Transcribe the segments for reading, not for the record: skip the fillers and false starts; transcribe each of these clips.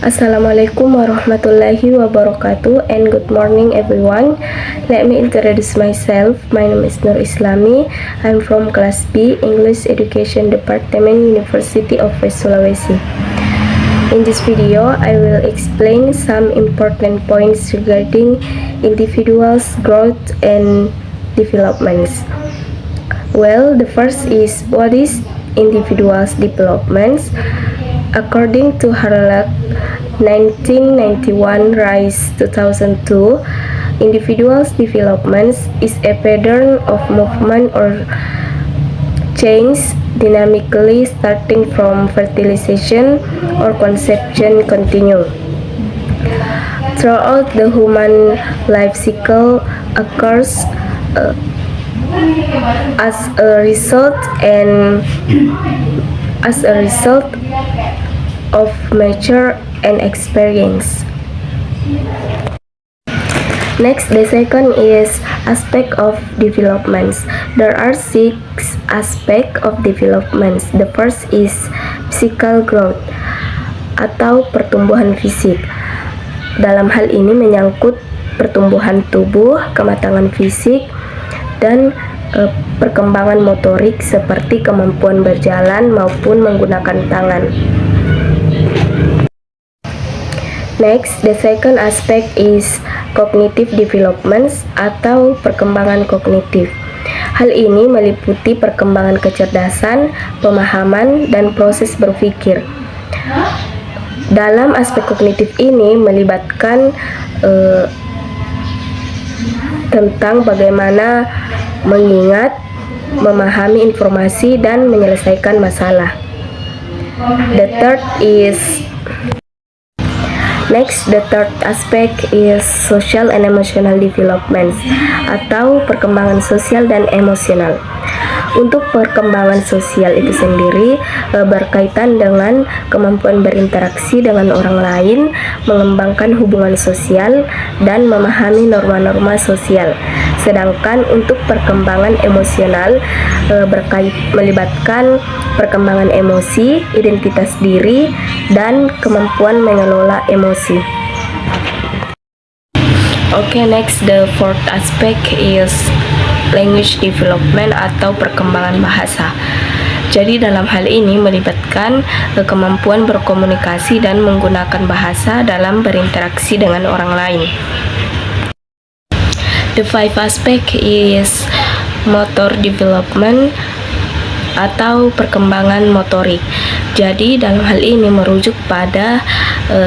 Assalamualaikum warahmatullahi wabarakatuh, and good morning everyone. Let me introduce myself. My name is Nur Islami. I'm from class B, English Education Department, University of West Sulawesi. In this video, I will explain some important points regarding individuals' growth and developments. Well, the first is, what is individuals' developments? According to Harlech 1991 Rise 2002, individuals' developments is a pattern of movement or change dynamically starting from fertilization or conception continue throughout the human life cycle occurs as a result of mature and experience. Next, the second is aspect of developments. There are 6 aspects of developments. The first is physical growth atau pertumbuhan fisik. Dalam hal ini menyangkut pertumbuhan tubuh, kematangan fisik, dan perkembangan motorik seperti kemampuan berjalan maupun menggunakan tangan. Next, the second aspect is cognitive developments atau perkembangan kognitif. Hal ini meliputi perkembangan kecerdasan, pemahaman, dan proses berpikir. Dalam aspek kognitif ini melibatkan tentang bagaimana mengingat, memahami informasi, dan menyelesaikan masalah. The third aspect is social and emotional developments atau perkembangan sosial dan emosional. Untuk perkembangan sosial itu sendiri berkaitan dengan kemampuan berinteraksi dengan orang lain, mengembangkan hubungan sosial, dan memahami norma-norma sosial. Sedangkan untuk perkembangan emosional melibatkan perkembangan emosi, identitas diri, dan kemampuan mengelola emosi. Okay, next, the fourth aspect is language development atau perkembangan bahasa. Jadi dalam hal ini melibatkan kemampuan berkomunikasi dan menggunakan bahasa dalam berinteraksi dengan orang lain. The fifth aspect is motor development atau perkembangan motorik. Jadi dalam hal ini merujuk pada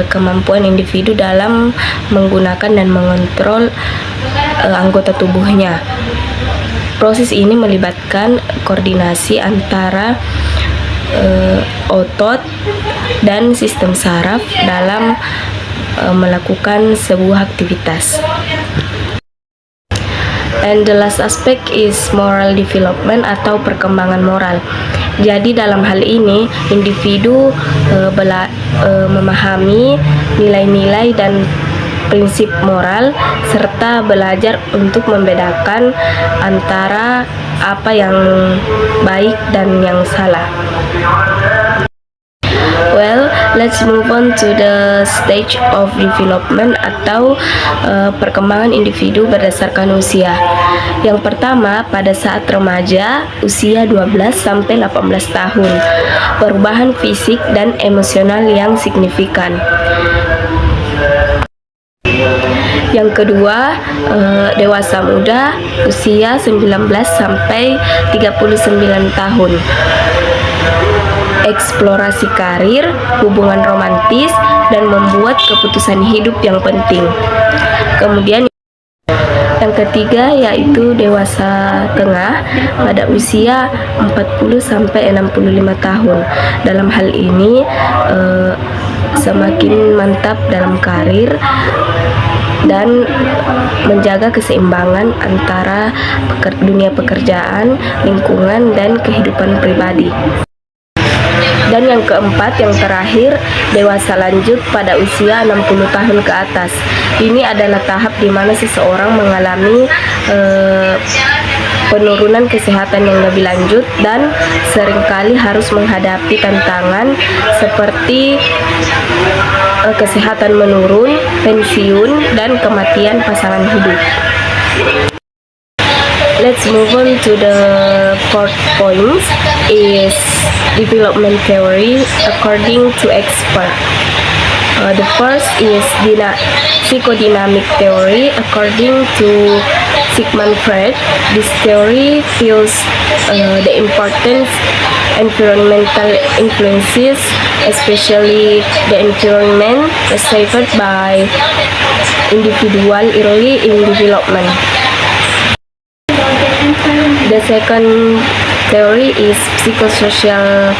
kemampuan individu dalam menggunakan dan mengontrol anggota tubuhnya. Proses ini melibatkan koordinasi antara otot dan sistem saraf dalam melakukan sebuah aktivitas. And the last aspect is moral development atau perkembangan moral. Jadi dalam hal ini individu memahami nilai-nilai dan prinsip moral serta belajar untuk membedakan antara apa yang baik dan yang salah. Well, let's move on to the stage of development atau perkembangan individu berdasarkan usia. Yang pertama, pada saat remaja, usia 12 sampai 18 tahun. Perubahan fisik dan emosional yang signifikan. Yang kedua, dewasa muda, usia 19 sampai 39 tahun. Eksplorasi karir, hubungan romantis, dan membuat keputusan hidup yang penting. Kemudian yang ketiga yaitu dewasa tengah pada usia 40 sampai 65 tahun. Dalam hal ini semakin mantap dalam karir dan menjaga keseimbangan antara dunia pekerjaan, lingkungan, dan kehidupan pribadi. Dan yang keempat, yang terakhir, dewasa lanjut pada usia 60 tahun ke atas. Ini adalah tahap di mana seseorang mengalami penurunan kesehatan yang lebih lanjut dan seringkali harus menghadapi tantangan seperti kesehatan menurun, pensiun, dan kematian pasangan hidup. Let's move on to the fourth point is development theory according to expert. The first is psychodynamic theory according to Sigmund Freud. This theory feels the importance environmental influences, especially the environment received by individual early in development. The second theory is psychosocial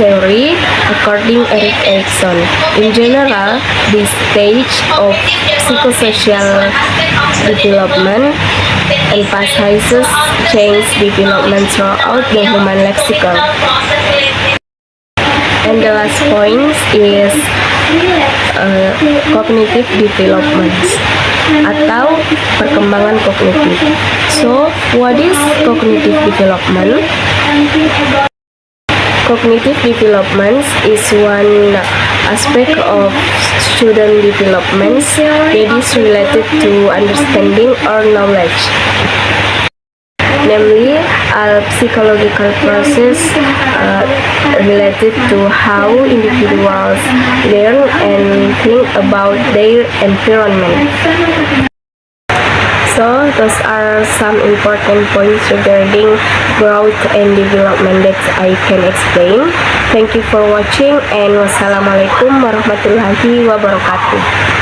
theory according Erik Erikson. In general, this stage of psychosocial development emphasizes change development throughout the human lexicon. And the last point is cognitive development atau perkembangan kognitif. So, what is cognitive development? Cognitive development is one aspect of student development that is related to understanding or knowledge. Namely, a psychological process related to how individuals learn and think about their environment. So, those are some important points regarding growth and development that I can explain. Thank you for watching, and wassalamualaikum warahmatullahi wabarakatuh.